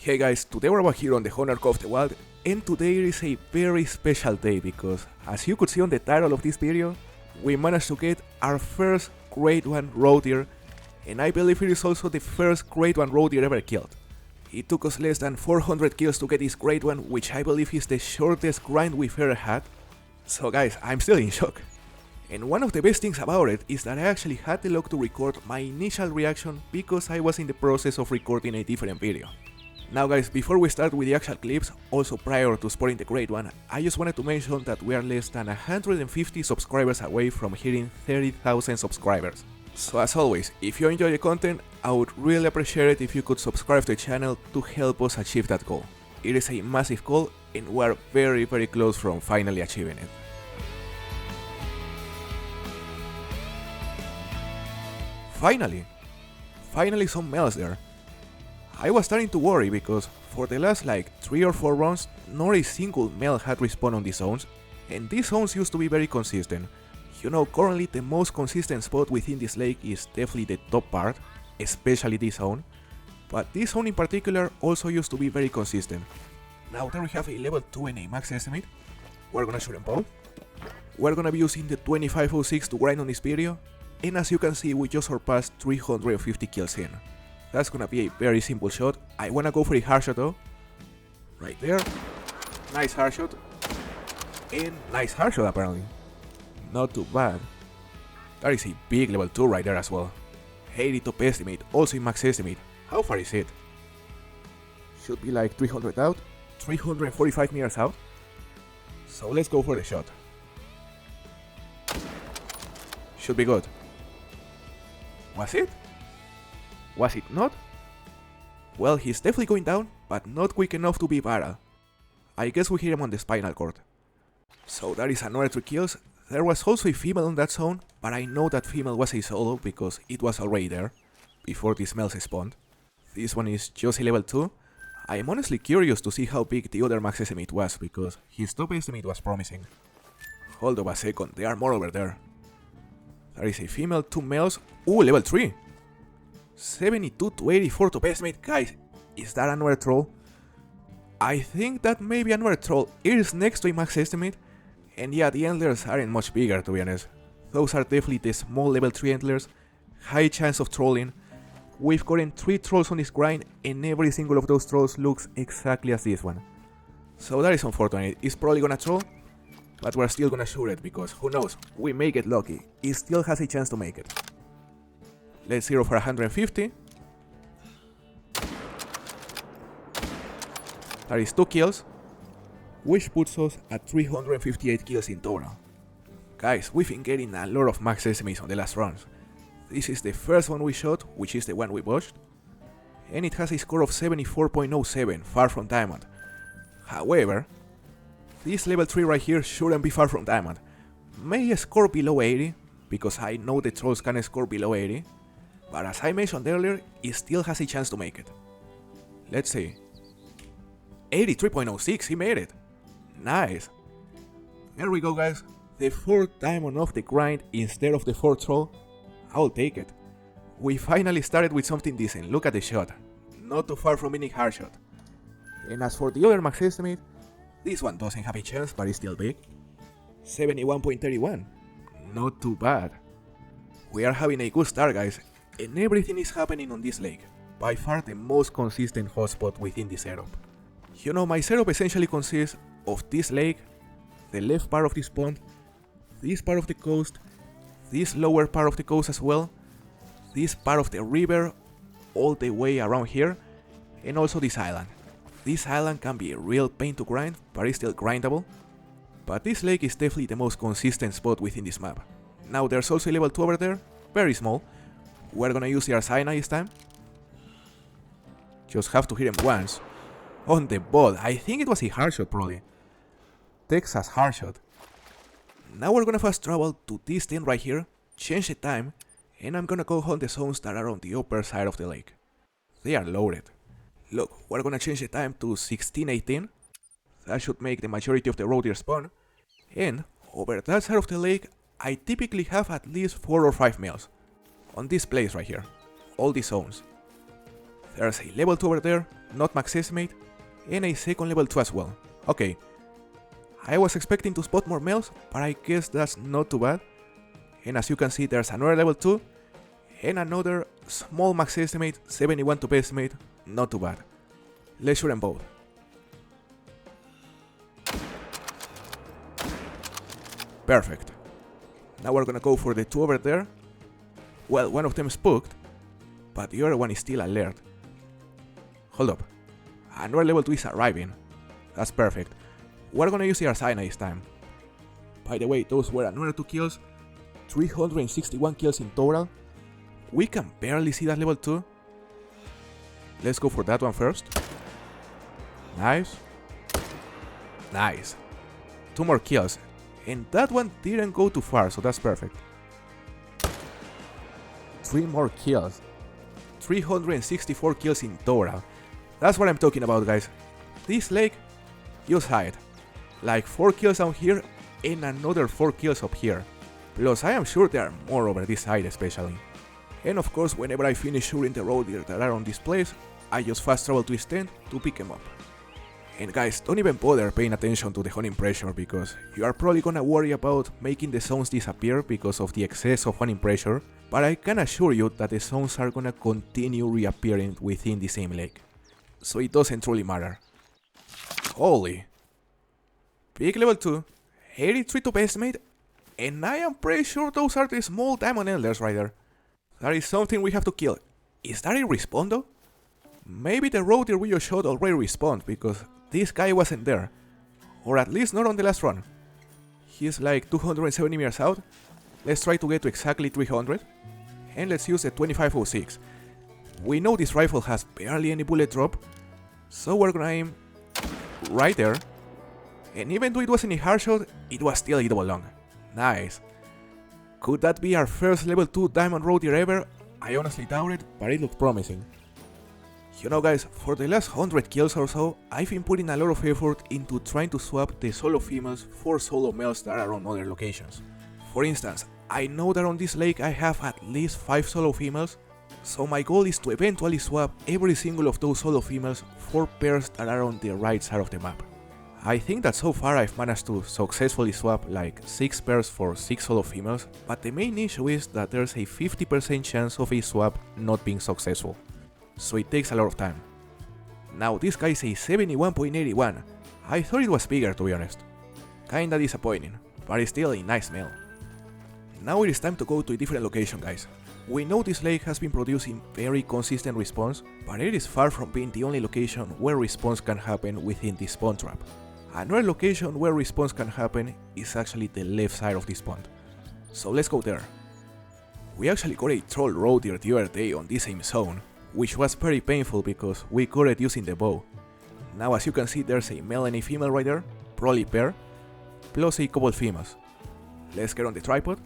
Hey guys, today we're back here on the Honor of the Wild, and today is a very special day because, as you could see on the title of this video, we managed to get our first Grade 1 roe deer, and I believe it is also the first Grade 1 roe deer ever killed. It took us less than 400 kills to get this Grade 1, which I believe is the shortest grind we've ever had. So guys, I'm still in shock. And one of the best things about it is that I actually had the luck to record my initial reaction because I was in the process of recording a different video. Now guys, before we start with the actual clips, also prior to spotting the Grade 1, I just wanted to mention that we are less than 150 subscribers away from hitting 30,000 subscribers. So as always, if you enjoy the content, I would really appreciate it if you could subscribe to the channel to help us achieve that goal. It is a massive goal and we are very close from finally achieving it. Finally some males there. I was starting to worry because for the last like 3 or 4 runs, not a single male had respawned on these zones, and these zones used to be very consistent. You know, currently the most consistent spot within this lake is definitely the top part, especially this zone, but this zone in particular also used to be very consistent. Now there we have a level 2 and a max estimate. We're gonna shoot them both. We're gonna be using the 2506 to grind on this video, and as you can see we just surpassed 350 kills in. That's gonna be a very simple shot. I wanna go for a hard shot though. Right there. Nice hard shot. And nice hard shot apparently. Not too bad. That is a big level 2 right there as well. 80 top estimate, also in max estimate. How far is it? Should be like 300 out. 345 meters out. So let's go for the shot. Should be good. Was it? Was it not? Well, he's definitely going down, but not quick enough to be viral. I guess we hit him on the spinal cord. So that is another 3 kills. There was also a female on that zone, but I know that female was a solo because it was already there, before these males spawned. This one is just a level 2. I am honestly curious to see how big the other max estimate was, because his top estimate was promising. Hold up a second, there are more over there. There is a female, 2 males. Ooh, level 3! 72 to 84 top estimate. Guys, is that another troll? I think that may be another troll. It is next to a max estimate. And yeah, the antlers aren't much bigger to be honest. Those are definitely the small level 3 antlers. High chance of trolling. We've gotten 3 trolls on this grind and every single of those trolls looks exactly as this one. So that is unfortunate. It's probably gonna troll, but we're still gonna shoot it because who knows, we may get lucky. It still has a chance to make it. Let's zero for 150. That is 2 kills, which puts us at 358 kills in total. Guys, we've been getting a lot of max estimates on the last runs. This is the first one we shot, which is the one we botched, and it has a score of 74.07, far from diamond. However, this level 3 right here shouldn't be far from diamond. May score below 80, because I know the trolls can score below 80, but as I mentioned earlier, it still has a chance to make it. Let's see. 83.06, he made it. Nice. There we go guys. The 4th diamond of the grind instead of the 4th troll. I'll take it. We finally started with something decent. Look at the shot. Not too far from any hard shot. And as for the other max estimate, this one doesn't have a chance but it's still big. 71.31. Not too bad. We are having a good start guys. And everything is happening on this lake, by far the most consistent hotspot within the setup. You know, my setup essentially consists of this lake, the left part of this pond, this part of the coast, this lower part of the coast as well, this part of the river, all the way around here, and also this island. This island can be a real pain to grind, but it's still grindable. But this lake is definitely the most consistent spot within this map. Now there's also a level 2 over there, very small. We're gonna use the Arsina this time. Just have to hit him once. On the ball, I think it was a hard shot probably. Texas hard shot. Now we're gonna fast travel to this thing right here, change the time, and I'm gonna go hunt the zones that are on the upper side of the lake. They are loaded. Look, we're gonna change the time to 16:18. That should make the majority of the roe deer spawn. And over that side of the lake, I typically have at least 4 or 5 males. On this place right here, all these zones. There's a level 2 over there, not max estimate, and a second level 2 as well. Okay, I was expecting to spot more males, but I guess that's not too bad. And as you can see, there's another level 2, and another small max estimate, 71 to estimate, not too bad. Let's shoot them both. Perfect. Now we're gonna go for the 2 over there. Well, one of them spooked, but the other one is still alert. Hold up. Another level 2 is arriving. That's perfect. We're gonna use the Arsina this time. By the way, those were another 2 kills. 361 kills in total. We can barely see that level 2. Let's go for that one first. Nice. Nice. 2 more kills. And that one didn't go too far, so that's perfect. 3 more kills. 364 kills in total. That's what I'm talking about, guys. This lake, just hide. Like 4 kills down here and another 4 kills up here. Plus, I am sure there are more over this side especially. And of course, whenever I finish shooting the road deer that are on this place, I just fast travel to his tent to pick him up. And guys, don't even bother paying attention to the hunting pressure, because you are probably gonna worry about making the zones disappear because of the excess of hunting pressure, but I can assure you that the zones are gonna continue reappearing within the same lake. So it doesn't truly matter. Holy. Big level 2, 83 to estimate, and I am pretty sure those are the small diamond elders right there. That is something we have to kill. Is that a respawn though? Maybe the road deer we just shot already respawned, because this guy wasn't there. Or at least not on the last run. He's like 270 meters out. Let's try to get to exactly 300. And let's use the 2506. We know this rifle has barely any bullet drop, so we're gonna aim right there. And even though it wasn't a hard shot, it was still a double long. Nice. Could that be our first level 2 diamond road deer ever? I honestly doubt it, but it looked promising. You know guys, for the last 100 kills or so, I've been putting a lot of effort into trying to swap the solo females for solo males that are on other locations. For instance, I know that on this lake I have at least 5 solo females, so my goal is to eventually swap every single of those solo females for pairs that are on the right side of the map. I think that so far I've managed to successfully swap like 6 pairs for 6 solo females, but the main issue is that there's a 50% chance of a swap not being successful. So it takes a lot of time. Now this guy is a 71.81, I thought it was bigger to be honest. Kinda disappointing, but it's still a nice male. Now it is time to go to a different location guys. We know this lake has been producing very consistent response, but it is far from being the only location where response can happen within this spawn trap. Another location where response can happen is actually the left side of this pond. So let's go there. We actually got a troll road deer the other day on this same zone, which was very painful because we caught it using the bow. Now as you can see there's a male and a female right there, probably pair, plus a couple females. Let's get on the tripod.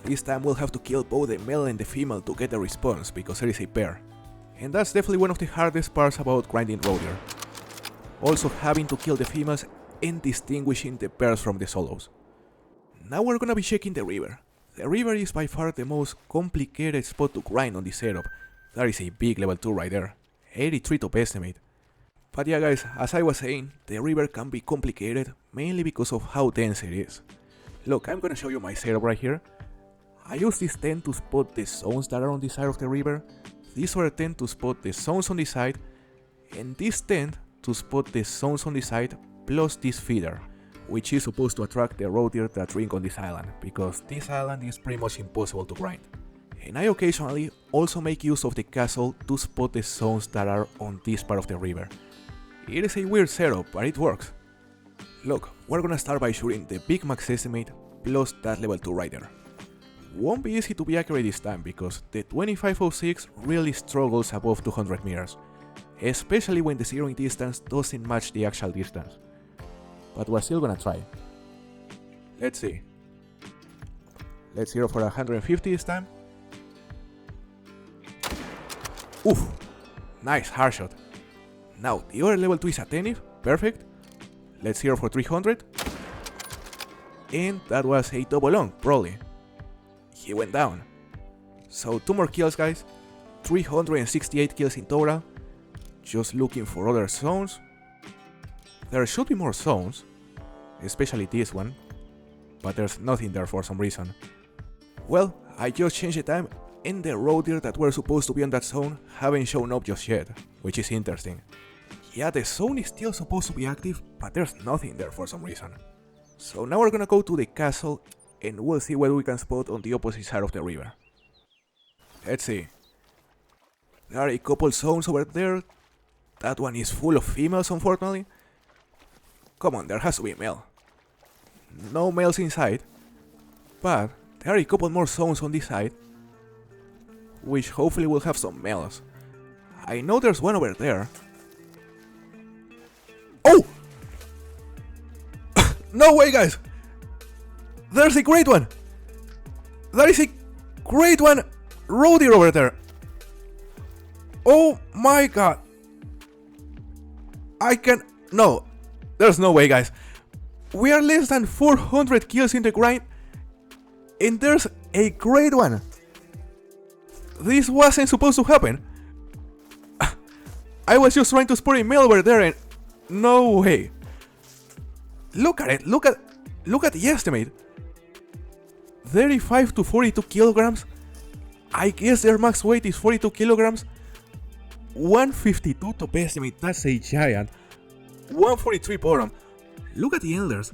This time we'll have to kill both the male and the female to get the response because there is a pair. And that's definitely one of the hardest parts about grinding road deer. Also having to kill the females and distinguishing the pairs from the solos. Now we're gonna be checking the river. The river is by far the most complicated spot to grind on this setup. That is a big level 2 right there, 83 top estimate. But yeah guys, as I was saying, the river can be complicated mainly because of how dense it is. Look, I'm gonna show you my setup right here. I use this tent to spot the zones that are on the side of the river, this other tent to spot the zones on the side, and this tent to spot the zones on the side plus this feeder, which is supposed to attract the road deer that drink on this island, because this island is pretty much impossible to grind. And I occasionally also make use of the castle to spot the zones that are on this part of the river. It is a weird setup, but it works. Look, we're gonna start by shooting the big max estimate plus that level 2 right there. Won't be easy to be accurate this time because the 2506 really struggles above 200 meters, especially when the zeroing distance doesn't match the actual distance. But we're still gonna try. Let's see. Let's zero for 150 this time. Oof! Nice hard shot. Now the other level 2 is attentive, perfect. Let's zero for 300. And that was a double long, probably. He went down. So 2 more kills guys. 368 kills in total. Just looking for other zones. There should be more zones, especially this one, but there's nothing there for some reason. Well, I just changed the time and the roe deer that were supposed to be on that zone haven't shown up just yet, which is interesting. Yeah, the zone is still supposed to be active, but there's nothing there for some reason. So now we're gonna go to the castle and we'll see what we can spot on the opposite side of the river. Let's see. There are a couple zones over there. That one is full of females, unfortunately. Come on, there has to be a male. No males inside, but there are a couple more zones on this side, which hopefully will have some males. I know there's one over there. Oh! No way, guys! There's a great one! There is a great one! Roe deer over there! Oh my god! No, there's no way, guys. We are less than 400 kills in the grind, and there's a great one. This wasn't supposed to happen. I was just trying to spot a male over there and no way. Look at it, look at the estimate. 35 to 42 kilograms. I guess their max weight is 42 kilograms. 152 top estimate, that's a giant. 143 bottom. Look at the antlers.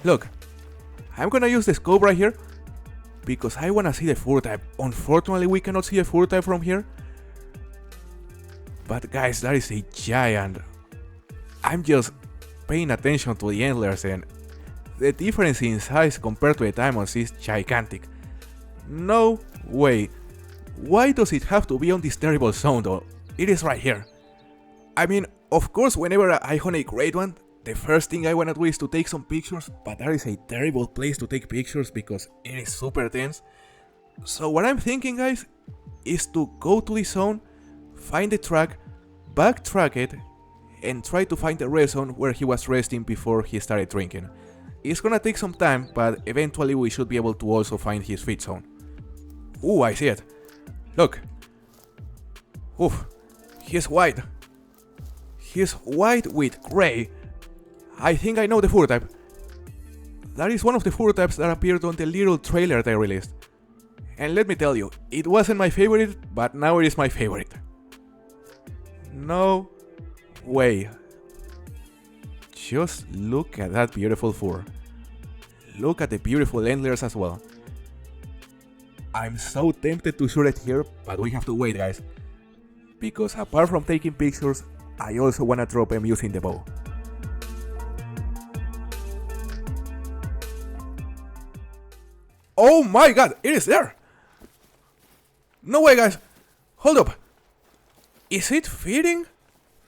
Look, I'm gonna use the scope right here because I wanna see the fur type. Unfortunately, we cannot see a fur type from here. But guys, that is a giant. I'm just paying attention to the antlers and the difference in size compared to the diamonds is gigantic. No way. Why does it have to be on this terrible zone though? It is right here. I mean, of course, whenever I hunt a great one, the first thing I wanna do is to take some pictures, but that is a terrible place to take pictures because it is super dense. So what I'm thinking, guys, is to go to the zone, find the track, backtrack it, and try to find the rest zone where he was resting before he started drinking. It's gonna take some time, but eventually we should be able to also find his feed zone. Ooh, I see it. Look. Oof. He's white. He's white with gray. I think I know the fur type. That is one of the fur types that appeared on the little trailer they released. And let me tell you, it wasn't my favorite, but now it is my favorite. No way. Just look at that beautiful fur. Look at the beautiful antlers as well. I'm so tempted to shoot it here, but we have to wait, guys. Because apart from taking pictures, I also wanna drop him using the bow. Oh my god, it is there! No way, guys! Hold up! Is it feeding?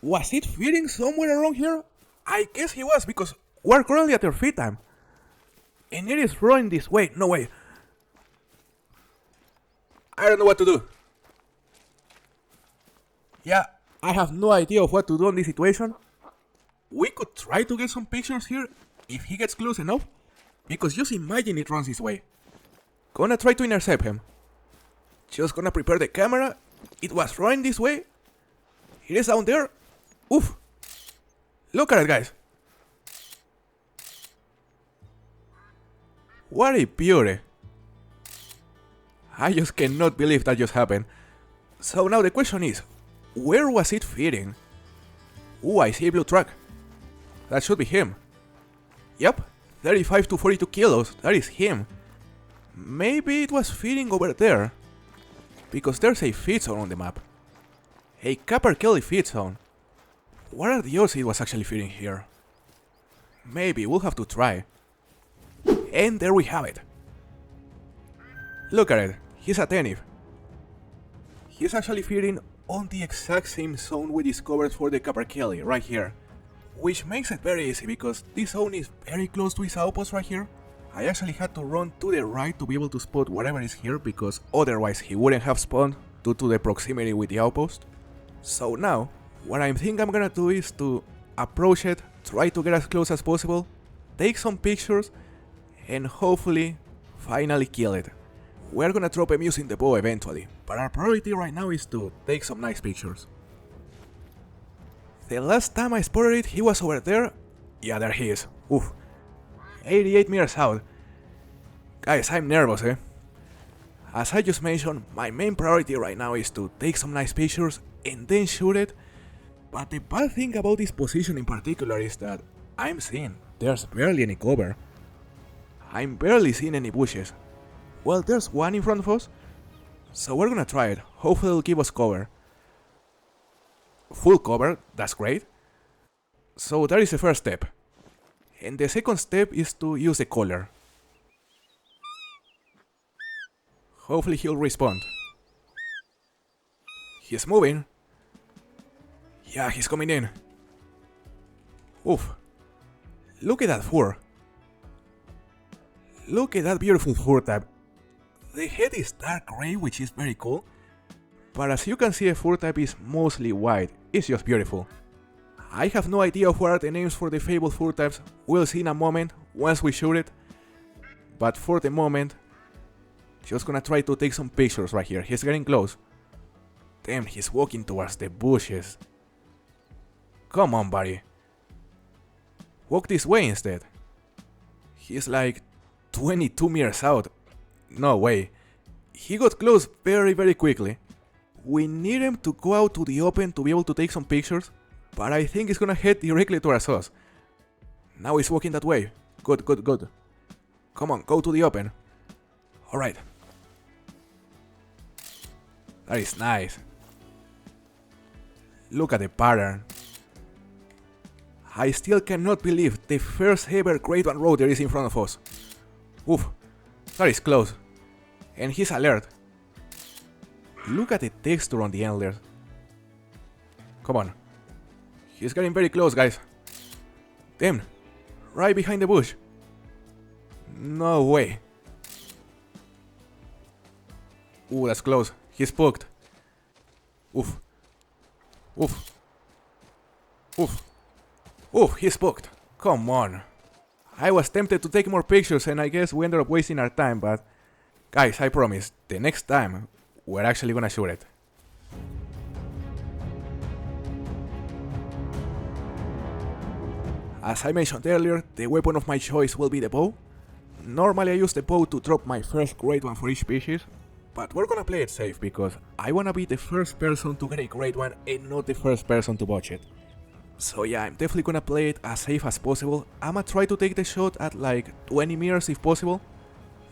Was it feeding somewhere around here? I guess he was, because we're currently at their feed time. And it is running this way, no way. I don't know what to do. Yeah, I have no idea of what to do in this situation. We could try to get some pictures here if he gets close enough. Because just imagine it runs this way. Gonna try to intercept him. Just gonna prepare the camera. It was running this way. It is down there. Oof. Look at it, guys. What a beauty. I just cannot believe that just happened. So now the question is, where was it feeding? Ooh, I see a blue track. That should be him. Yep, 35 to 42 kilos, that is him. Maybe it was feeding over there. Because there's a feed zone on the map. A Copper Kelly feed zone. What are the odds it was actually feeding here? Maybe, we'll have to try. And there we have it. Look at it, he's attentive. He's actually feeding on the exact same zone we discovered for the Copper Kelly, right here. Which makes it very easy because this zone is very close to his outpost right here. I actually had to run to the right to be able to spot whatever is here because otherwise he wouldn't have spawned due to the proximity with the outpost. So now, what I think I'm gonna do is to approach it, try to get as close as possible, take some pictures, and hopefully finally kill it. We're gonna drop him using the bow eventually, but our priority right now is to take some nice pictures. The last time I spotted it, he was over there. Yeah, there he is. Oof. 88 meters out. Guys, I'm nervous, eh? As I just mentioned, my main priority right now is to take some nice pictures and then shoot it. But the bad thing about this position in particular is that I'm seeing there's barely any cover. I'm barely seeing any bushes. Well, there's one in front of us, so we're gonna try it. Hopefully it'll give us cover. Full cover, that's great. So that is the first step. And the second step is to use the collar. Hopefully he'll respond. He's moving. Yeah, he's coming in. Oof. Look at that fur. Look at that beautiful fur type. The head is dark gray, which is very cool. But as you can see, the fur type is mostly white. It's just beautiful. I have no idea what are the names for the fabled fur types. We'll see in a moment once we shoot it. But for the moment, just gonna try to take some pictures right here. He's getting close. Damn, he's walking towards the bushes. Come on, buddy. Walk this way instead. He's like 22 meters out. No way. He got close very quickly. We need him to go out to the open to be able to take some pictures, but I think he's gonna head directly towards us. Now he's walking that way. Good. Come on, go to the open. Alright. That is nice. Look at the pattern. I still cannot believe the first ever Great One Road there is in front of us. Oof, that is close. And he's alert. Look at the texture on the antlers. Come on. He's getting very close, guys. Damn, right behind the bush. No way. Ooh, that's close. He's spooked. Oof. Oof, he's spooked. Come on. I was tempted to take more pictures and I guess we ended up wasting our time, but guys, I promise, the next time, we're actually gonna shoot it. As I mentioned earlier, the weapon of my choice will be the bow. Normally I use the bow to drop my first Great One for each species, but we're gonna play it safe because I wanna be the first person to get a Great One and not the first person to botch it. So yeah, I'm definitely gonna play it as safe as possible. I'ma try to take the shot at like 20 meters if possible.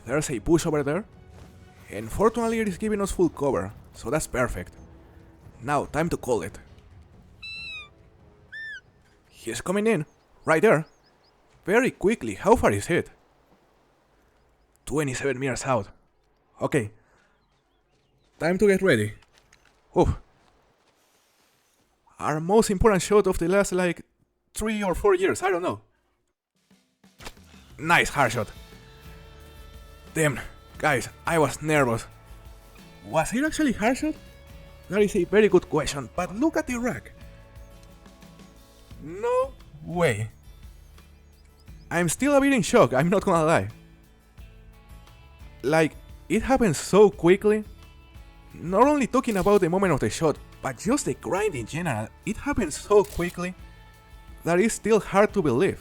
There's a bush over there. And fortunately it is giving us full cover, so that's perfect. Now, time to call it. He's coming in, right there. Very quickly, how far is it? 27 meters out. Okay. Time to get ready. Oof. Our most important shot of the last like 3 or 4 years, I don't know. Nice hard shot. Damn, guys, I was nervous. Was it actually hard shot? That is a very good question, but look at the rack. No way. I'm still a bit in shock, I'm not gonna lie. Like, it happened so quickly. Not only talking about the moment of the shot, but just the grind in general, it happened so quickly that it's still hard to believe.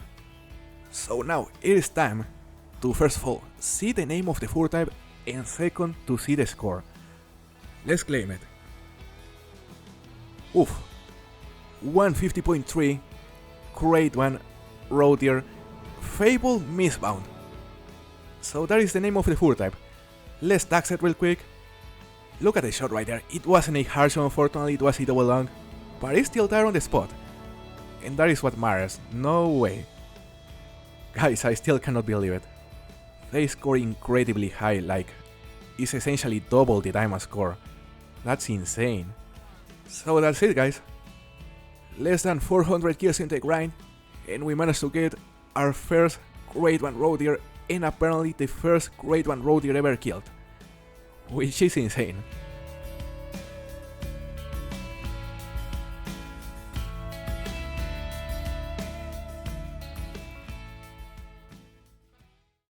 So now it is time to first of all see the name of the fur type and second to see the score. Let's claim it. Oof. 150.3 Great One Road Deer Fable Mistbound. So that is the name of the fur type. Let's tax it real quick. Look at the shot right there. It wasn't a hard shot, unfortunately, it was a double long, but it's still there on the spot. And that is what matters. No way. Guys, I still cannot believe it. They score incredibly high, like, it's essentially double the diamond score. That's insane. So that's it, guys. Less than 400 kills in the grind, and we managed to get our first Great One Road Deer and apparently the first Great One Road Deer ever killed. Which is insane.